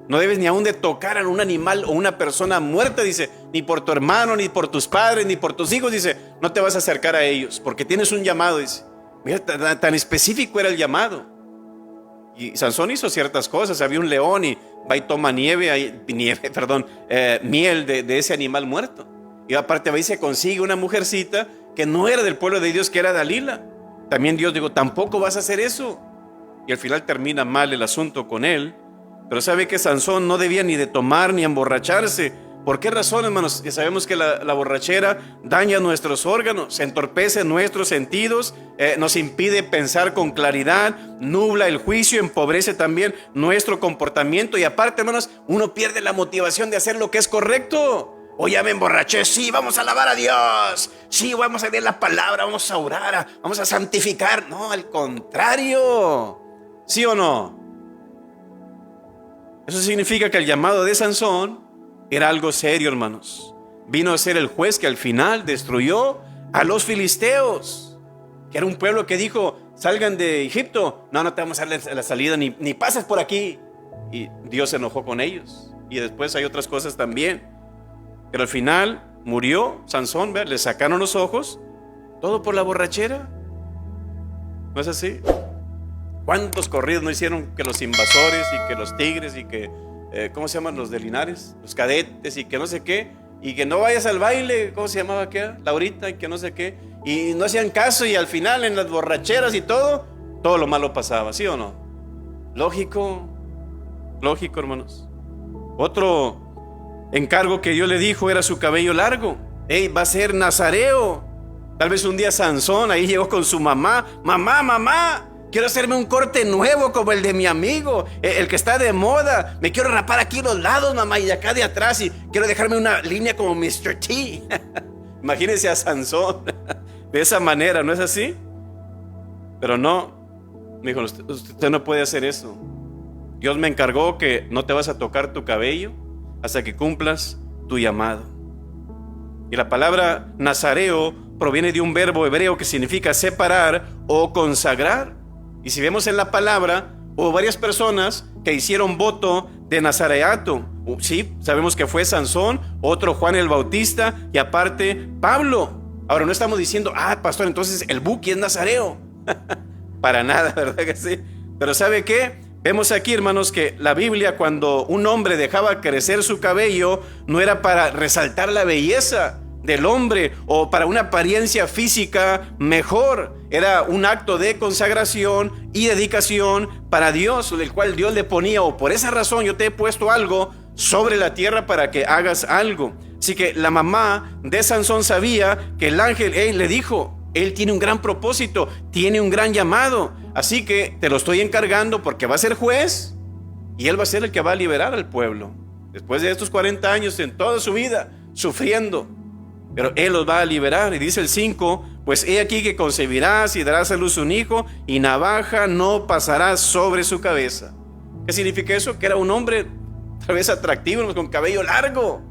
No debes ni aún de tocar a un animal o una persona muerta, dice, ni por tu hermano, ni por tus padres, ni por tus hijos, dice, no te vas a acercar a ellos, porque tienes un llamado, dice. Mira, tan específico era el llamado. Y Sansón hizo ciertas cosas, había un león y va y toma miel de ese animal muerto. Y aparte va y se consigue una mujercita que no era del pueblo de Dios, que era Dalila. También Dios dijo, tampoco vas a hacer eso. Y al final termina mal el asunto con él. Pero sabe que Sansón no debía ni de tomar ni emborracharse. ¿Por qué razón, hermanos? Ya sabemos que la borrachera daña nuestros órganos, entorpece nuestros sentidos, nos impide pensar con claridad, nubla el juicio, empobrece también nuestro comportamiento. Y aparte, hermanos, uno pierde la motivación de hacer lo que es correcto. O ya me emborraché, sí, vamos a alabar a Dios, sí, vamos a leer la palabra, vamos a orar, vamos a santificar. No, al contrario. ¿Sí o no? Eso significa que el llamado de Sansón era algo serio, hermanos. Vino a ser el juez que al final destruyó a los filisteos, que era un pueblo que dijo, salgan de Egipto. No te vamos a dar la salida, ni pasas por aquí. Y Dios se enojó con ellos. Y después hay otras cosas también. Pero al final murió Sansón, le sacaron los ojos, todo por la borrachera. ¿No es así? ¿Cuántos corridos no hicieron que los invasores y que los tigres y que, ¿cómo se llaman los de Linares? Los cadetes y que no sé qué, y que no vayas al baile, ¿cómo se llamaba aquella? Laurita y que no sé qué, y no hacían caso y al final en las borracheras y todo lo malo pasaba, ¿sí o no? Lógico, hermanos. Otro encargo que Dios le dijo era su cabello largo. Va a ser nazareo. Tal vez un día Sansón ahí llegó con su mamá, mamá, quiero hacerme un corte nuevo como el de mi amigo, el que está de moda. Me quiero rapar aquí los lados, mamá, y acá de atrás, y quiero dejarme una línea como Mr. T. Imagínense a Sansón de esa manera, ¿no es así? Pero no, me dijo, usted no puede hacer eso. Dios me encargó que no te vas a tocar tu cabello hasta que cumplas tu llamado. Y la palabra nazareo proviene de un verbo hebreo que significa separar o consagrar. Y si vemos en la palabra, hubo varias personas que hicieron voto de nazareato. Sí, sabemos que fue Sansón, otro Juan el Bautista y aparte Pablo. Ahora no estamos diciendo, pastor, entonces el Buki es nazareo. Para nada, ¿verdad que sí? Pero ¿sabe qué? Vemos aquí, hermanos, que la Biblia, cuando un hombre dejaba crecer su cabello, no era para resaltar la belleza del hombre o para una apariencia física mejor. Era un acto de consagración y dedicación para Dios, el cual Dios le ponía, o por esa razón yo te he puesto algo sobre la tierra para que hagas algo. Así que la mamá de Sansón sabía que el ángel le dijo: él tiene un gran propósito, tiene un gran llamado, así que te lo estoy encargando porque va a ser juez y él va a ser el que va a liberar al pueblo. Después de estos 40 años en toda su vida sufriendo, pero él los va a liberar. Y dice el 5, pues he aquí que concebirás y darás a luz un hijo, y navaja no pasará sobre su cabeza. ¿Qué significa eso? Que era un hombre tal vez atractivo, con cabello largo.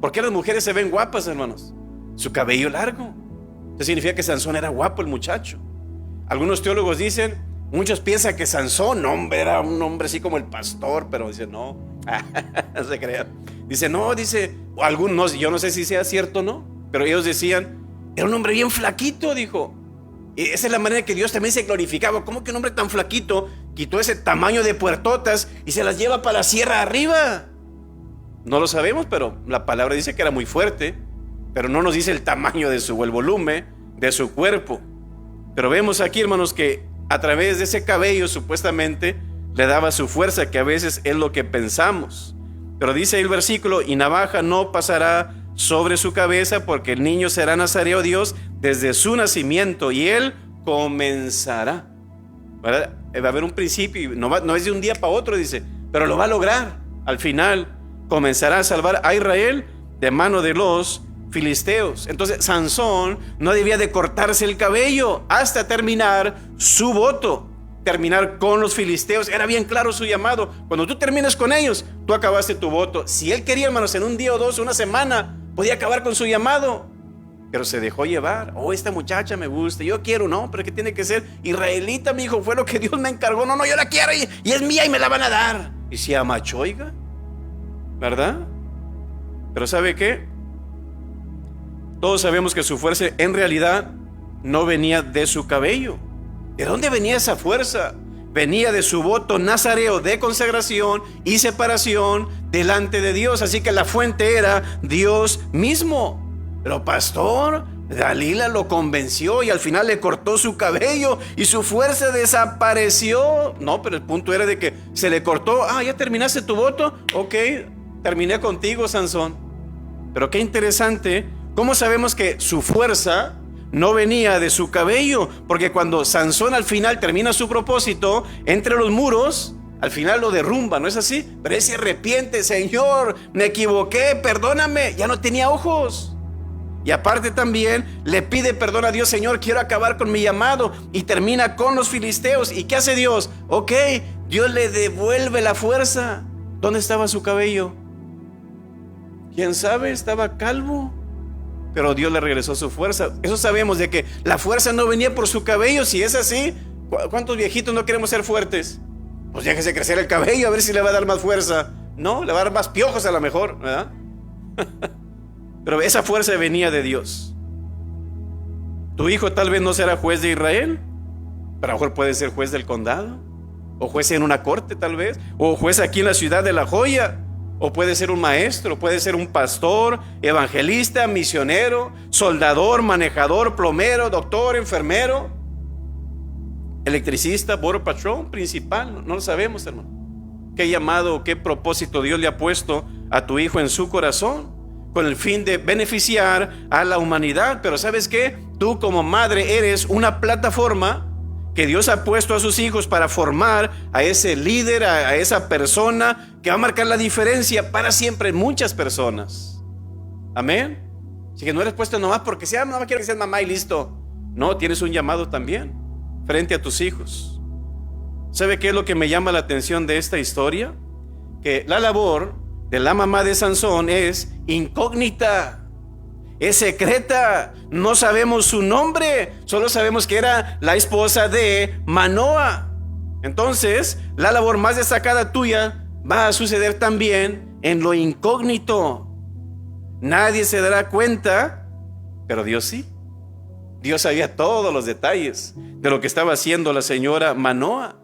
¿Por qué las mujeres se ven guapas, hermanos? Su cabello largo. Eso significa que Sansón era guapo, el muchacho. Algunos teólogos dicen, muchos piensan que Sansón, hombre, era un hombre así como el pastor, pero dice no, no se crean. Dice no, dice, o algunos, yo no sé si sea cierto o no, pero ellos decían, era un hombre bien flaquito, dijo. Y esa es la manera que Dios también se glorificaba. ¿Cómo que un hombre tan flaquito quitó ese tamaño de puertotas y se las lleva para la sierra arriba? No lo sabemos, pero la palabra dice que era muy fuerte, pero no nos dice el tamaño de el volumen de su cuerpo. Pero vemos aquí, hermanos, que a través de ese cabello supuestamente le daba su fuerza, que a veces es lo que pensamos. Pero dice el versículo, y navaja no pasará sobre su cabeza, porque el niño será nazareo a Dios desde su nacimiento, y él comenzará. ¿Verdad? Va a haber un principio, y no es de un día para otro, dice, pero lo va a lograr. Al final comenzará a salvar a Israel de mano de los filisteos. Entonces Sansón no debía de cortarse el cabello hasta terminar su voto, terminar con los filisteos. Era bien claro su llamado. Cuando tú terminas con ellos, tú acabaste tu voto. Si él quería, hermanos, en un día o dos, una semana, podía acabar con su llamado, pero se dejó llevar. Oh, esta muchacha me gusta, yo quiero. No, pero que tiene que ser israelita, mi hijo, fue lo que Dios me encargó. No, yo la quiero y es mía y me la van a dar. Y se amachó, oiga, ¿verdad? Pero ¿sabe qué? Todos sabemos que su fuerza en realidad no venía de su cabello. ¿De dónde venía esa fuerza? Venía de su voto nazareo de consagración y separación delante de Dios. Así que la fuente era Dios mismo. Pero pastor, Dalila lo convenció y al final le cortó su cabello y su fuerza desapareció. No, pero el punto era de que se le cortó. ¿Ya terminaste tu voto? Ok, terminé contigo, Sansón. Pero qué interesante. ¿Cómo sabemos que su fuerza no venía de su cabello? Porque cuando Sansón al final termina su propósito, entre los muros, al final lo derrumba, ¿no es así? Pero él se arrepiente: Señor, me equivoqué, perdóname. Ya no tenía ojos. Y aparte también le pide perdón a Dios: Señor, quiero acabar con mi llamado. Y termina con los filisteos. ¿Y qué hace Dios? Ok, Dios le devuelve la fuerza. ¿Dónde estaba su cabello? ¿Quién sabe? Estaba calvo. Pero Dios le regresó su fuerza. Eso sabemos, de que la fuerza no venía por su cabello. Si es así, ¿cuántos viejitos no queremos ser fuertes? Pues déjese crecer el cabello, a ver si le va a dar más fuerza. No, le va a dar más piojos a lo mejor, ¿verdad? Pero esa fuerza venía de Dios. Tu hijo tal vez no será juez de Israel, pero a lo mejor puede ser juez del condado, o juez en una corte tal vez, o juez aquí en la ciudad de La Joya. O puede ser un maestro, puede ser un pastor, evangelista, misionero, soldador, manejador, plomero, doctor, enfermero, electricista, border patrol, principal. No lo sabemos, hermano. ¿Qué llamado, qué propósito Dios le ha puesto a tu hijo en su corazón? Con el fin de beneficiar a la humanidad. Pero ¿sabes qué? Tú como madre eres una plataforma que Dios ha puesto a sus hijos para formar a ese líder, a esa persona que va a marcar la diferencia para siempre en muchas personas. Amén. Así que no eres puesto nomás porque sea, no quiero que seas mamá y listo. No, tienes un llamado también frente a tus hijos. ¿Sabe qué es lo que me llama la atención de esta historia? Que la labor de la mamá de Sansón es incógnita. Es secreta, no sabemos su nombre, solo sabemos que era la esposa de Manoa. Entonces, la labor más destacada tuya va a suceder también en lo incógnito. Nadie se dará cuenta, pero Dios sí. Dios sabía todos los detalles de lo que estaba haciendo la señora Manoah.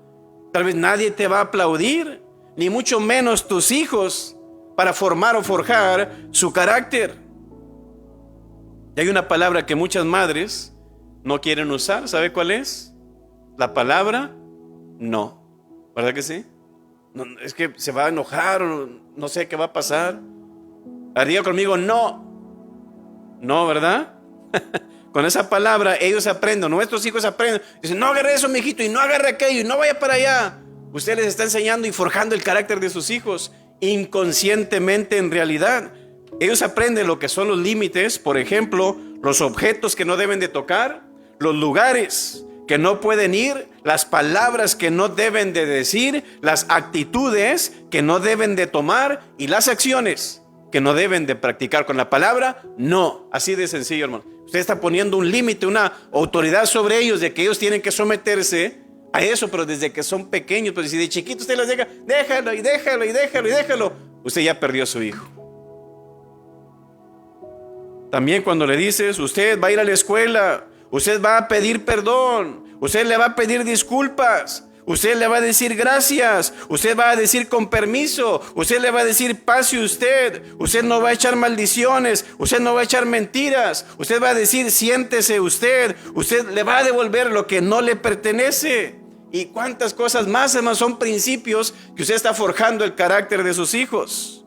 Tal vez nadie te va a aplaudir, ni mucho menos tus hijos, para formar o forjar su carácter. Y hay una palabra que muchas madres no quieren usar. ¿Sabe cuál es? La palabra no. ¿Verdad que sí? No, es que se va a enojar o no sé qué va a pasar. Diga conmigo, no. No, ¿verdad? Con esa palabra ellos aprenden, nuestros hijos aprenden. Dicen, no agarre eso, mijito, y no agarre aquello, y no vaya para allá. Usted les está enseñando y forjando el carácter de sus hijos inconscientemente, en realidad. Ellos aprenden lo que son los límites, por ejemplo, los objetos que no deben de tocar, los lugares que no pueden ir, las palabras que no deben de decir, las actitudes que no deben de tomar y las acciones que no deben de practicar. Con la palabra no. Así de sencillo, hermano. Usted está poniendo un límite, una autoridad sobre ellos, de que ellos tienen que someterse a eso, pero desde que son pequeños. Pues si de chiquito usted les deja, déjalo y déjalo y déjalo y déjalo, usted ya perdió a su hijo. También cuando le dices, usted va a ir a la escuela, usted va a pedir perdón, usted le va a pedir disculpas, usted le va a decir gracias, usted va a decir con permiso, usted le va a decir pase usted no va a echar maldiciones, usted no va a echar mentiras, usted va a decir siéntese usted le va a devolver lo que no le pertenece. Y cuántas cosas más, hermano, son principios que usted está forjando el carácter de sus hijos.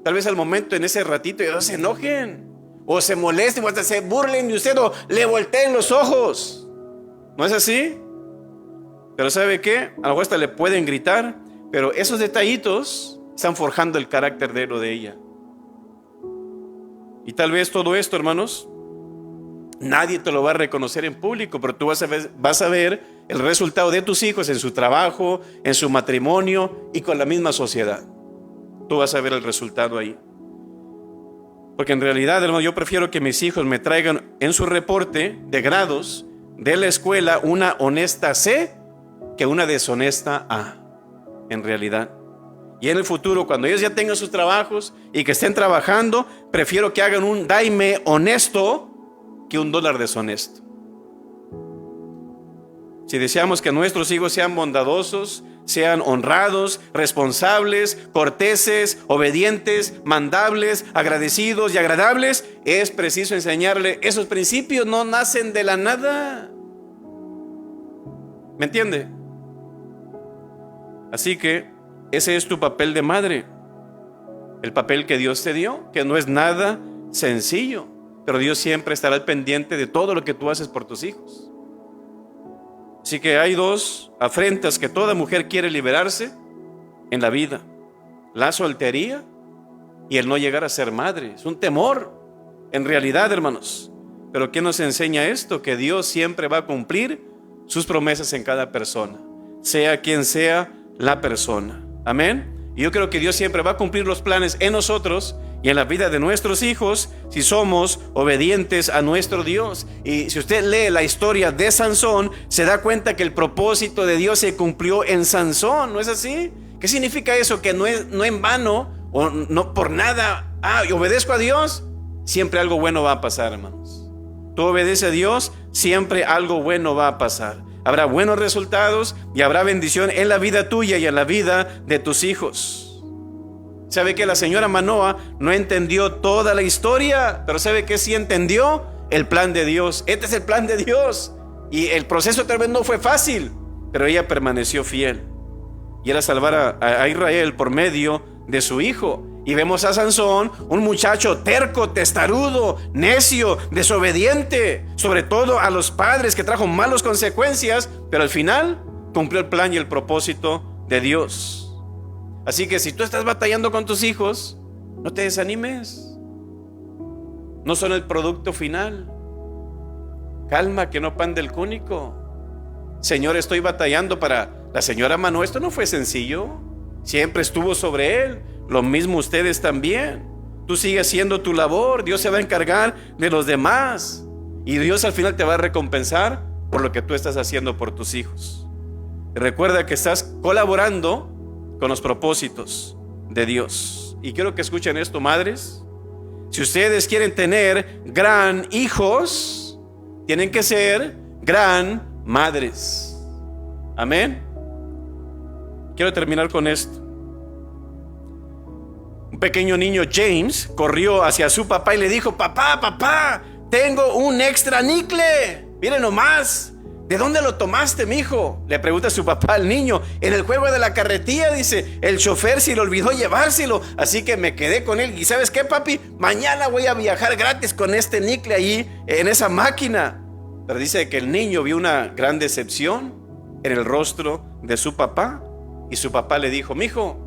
Tal vez al momento, en ese ratito, ellos se enojen, o se molesten, o hasta se burlen de usted, o le volteen los ojos. ¿No es así? Pero ¿sabe qué? A lo mejor hasta le pueden gritar, pero esos detallitos están forjando el carácter de él o de ella. Y tal vez todo esto, hermanos, nadie te lo va a reconocer en público, pero tú vas a ver el resultado de tus hijos en su trabajo, en su matrimonio y con la misma sociedad. Tú vas a ver el resultado ahí. Porque en realidad, hermano, yo prefiero que mis hijos me traigan en su reporte de grados de la escuela una honesta C que una deshonesta A, en realidad. Y en el futuro, cuando ellos ya tengan sus trabajos y que estén trabajando, prefiero que hagan un daime honesto que un dólar deshonesto. Si deseamos que nuestros hijos sean bondadosos, sean honrados, responsables, corteses, obedientes, mandables, agradecidos y agradables, es preciso enseñarle esos principios. No nacen de la nada. ¿Me entiende? Así que ese es tu papel de madre, el papel que Dios te dio, que no es nada sencillo, pero Dios siempre estará al pendiente de todo lo que tú haces por tus hijos. Así que hay dos afrentas que toda mujer quiere liberarse en la vida: la soltería y el no llegar a ser madre. Es un temor, en realidad, hermanos. Pero ¿qué nos enseña esto? Que Dios siempre va a cumplir sus promesas en cada persona, sea quien sea la persona. Amén. Y yo creo que Dios siempre va a cumplir los planes en nosotros y en la vida de nuestros hijos si somos obedientes a nuestro Dios. Y si usted lee la historia de Sansón, se da cuenta que el propósito de Dios se cumplió en Sansón. ¿No es así? ¿Qué significa eso? Que no en vano o no por nada. Y obedezco a Dios, siempre algo bueno va a pasar, hermanos. Tú obedeces a Dios, siempre algo bueno va a pasar. Habrá buenos resultados y habrá bendición en la vida tuya y en la vida de tus hijos. ¿Sabe que la señora Manoah no entendió toda la historia? Pero ¿sabe que sí entendió? El plan de Dios. Este es el plan de Dios. Y el proceso tal vez no fue fácil, pero ella permaneció fiel. Y era salvar a Israel por medio de su hijo. Y vemos a Sansón, un muchacho terco, testarudo, necio, desobediente, sobre todo a los padres, que trajo malas consecuencias, pero al final cumplió el plan y el propósito de Dios. Así que si tú estás batallando con tus hijos, no te desanimes. No son el producto final. Calma, que no pan del cúnico. Señor, estoy batallando para la señora Manoah. Esto no fue sencillo. Siempre estuvo sobre él. Lo mismo ustedes también. Tú sigues haciendo tu labor. Dios se va a encargar de los demás. Y Dios al final te va a recompensar por lo que tú estás haciendo por tus hijos. Y recuerda que estás colaborando con los propósitos de Dios. Y quiero que escuchen esto, madres. Si ustedes quieren tener gran hijos, tienen que ser gran madres. Amén. Quiero terminar con esto. Un pequeño niño, James, corrió hacia su papá y le dijo: papá, tengo un extra nicle. Mire nomás. ¿De dónde lo tomaste, mijo?, le pregunta su papá al niño. En el juego de la carretilla, dice. El chofer se le olvidó llevárselo, así que me quedé con él. ¿Y sabes qué, papi? Mañana voy a viajar gratis con este nicle ahí en esa máquina. Pero dice que el niño vio una gran decepción en el rostro de su papá. Y su papá le dijo: mijo,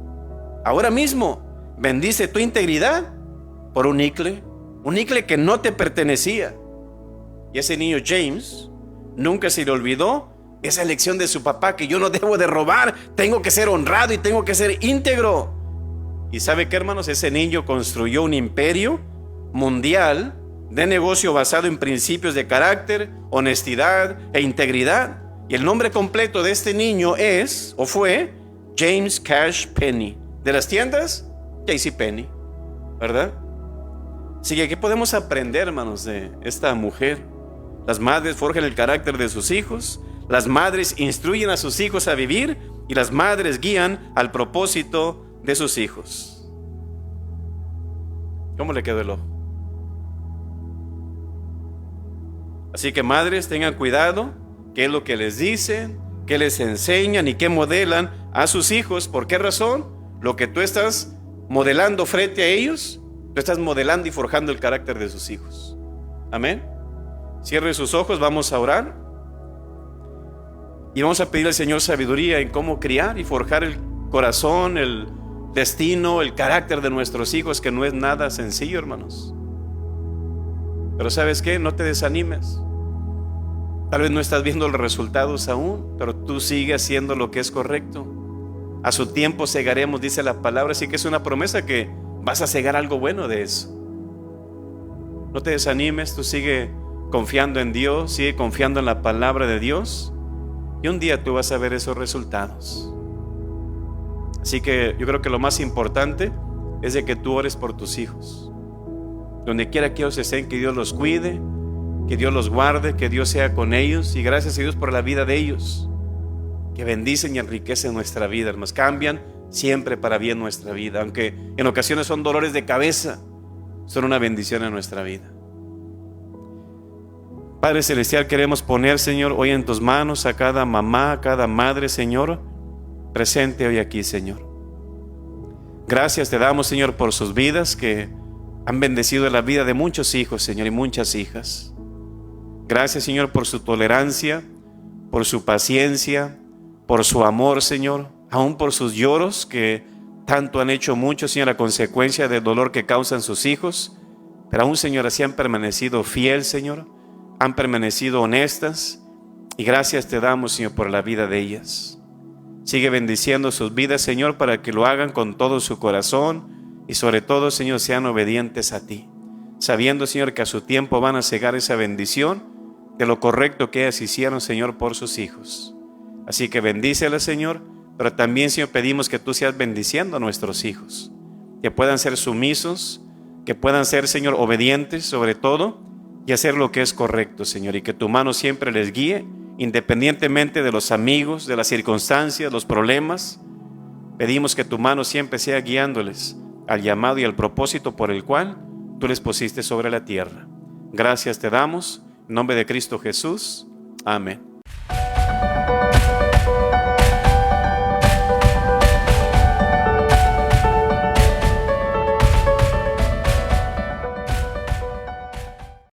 ahora mismo bendice tu integridad por un nicle que no te pertenecía. Y ese niño, James, nunca se le olvidó esa lección de su papá, que yo no debo de robar, tengo que ser honrado y tengo que ser íntegro. Y ¿sabe qué, hermanos? Ese niño construyó un imperio mundial de negocio basado en principios de carácter, honestidad e integridad. Y el nombre completo de este niño es, o fue, James Cash Penney. De las tiendas, JCPenney, ¿verdad? Así que, ¿qué podemos aprender, hermanos, de esta mujer? Las madres forjan el carácter de sus hijos, las madres instruyen a sus hijos a vivir, y las madres guían al propósito de sus hijos. ¿Cómo le quedó el ojo? Así que, madres, tengan cuidado qué es lo que les dicen, qué les enseñan y qué modelan a sus hijos. ¿Por qué razón? Lo que tú estás modelando frente a ellos, tú estás modelando y forjando el carácter de sus hijos. Amén. Cierre sus ojos, vamos a orar y vamos a pedir al Señor sabiduría en cómo criar y forjar el corazón, el destino, el carácter de nuestros hijos, que no es nada sencillo, hermanos. Pero ¿sabes qué? No te desanimes. Tal vez no estás viendo los resultados aún, pero tú sigue haciendo lo que es correcto. A su tiempo segaremos, dice la palabra, así que es una promesa que vas a segar algo bueno de eso. No te desanimes, tú sigue confiando en Dios, sigue confiando en la palabra de Dios, y un día tú vas a ver esos resultados. Así que yo creo que lo más importante es de que tú ores por tus hijos. Donde quiera que ellos estén, que Dios los cuide, que Dios los guarde, que Dios sea con ellos, y gracias a Dios por la vida de ellos, que bendicen y enriquecen nuestra vida, hermanos. Cambian siempre para bien nuestra vida, aunque en ocasiones son dolores de cabeza, son una bendición en nuestra vida. Padre Celestial, queremos poner, Señor, hoy en tus manos a cada mamá, a cada madre, Señor, presente hoy aquí, Señor. Gracias te damos, Señor, por sus vidas que han bendecido la vida de muchos hijos, Señor, y muchas hijas. Gracias, Señor, por su tolerancia, por su paciencia, por su amor, Señor, aún por sus lloros que tanto han hecho mucho, Señor, a consecuencia del dolor que causan sus hijos. Pero aún, Señor, así han permanecido fiel, Señor, han permanecido honestas, y gracias te damos, Señor, por la vida de ellas. Sigue bendiciendo sus vidas, Señor, para que lo hagan con todo su corazón y sobre todo, Señor, sean obedientes a ti, sabiendo, Señor, que a su tiempo van a cegar esa bendición de lo correcto que ellas hicieron, Señor, por sus hijos. Así que bendícelas, Señor, pero también, Señor, pedimos que tú seas bendiciendo a nuestros hijos, que puedan ser sumisos, que puedan ser, Señor, obedientes sobre todo, y hacer lo que es correcto, Señor, y que tu mano siempre les guíe, independientemente de los amigos, de las circunstancias, los problemas. Pedimos que tu mano siempre sea guiándoles al llamado y al propósito por el cual tú les pusiste sobre la tierra. Gracias te damos, en nombre de Cristo Jesús. Amén.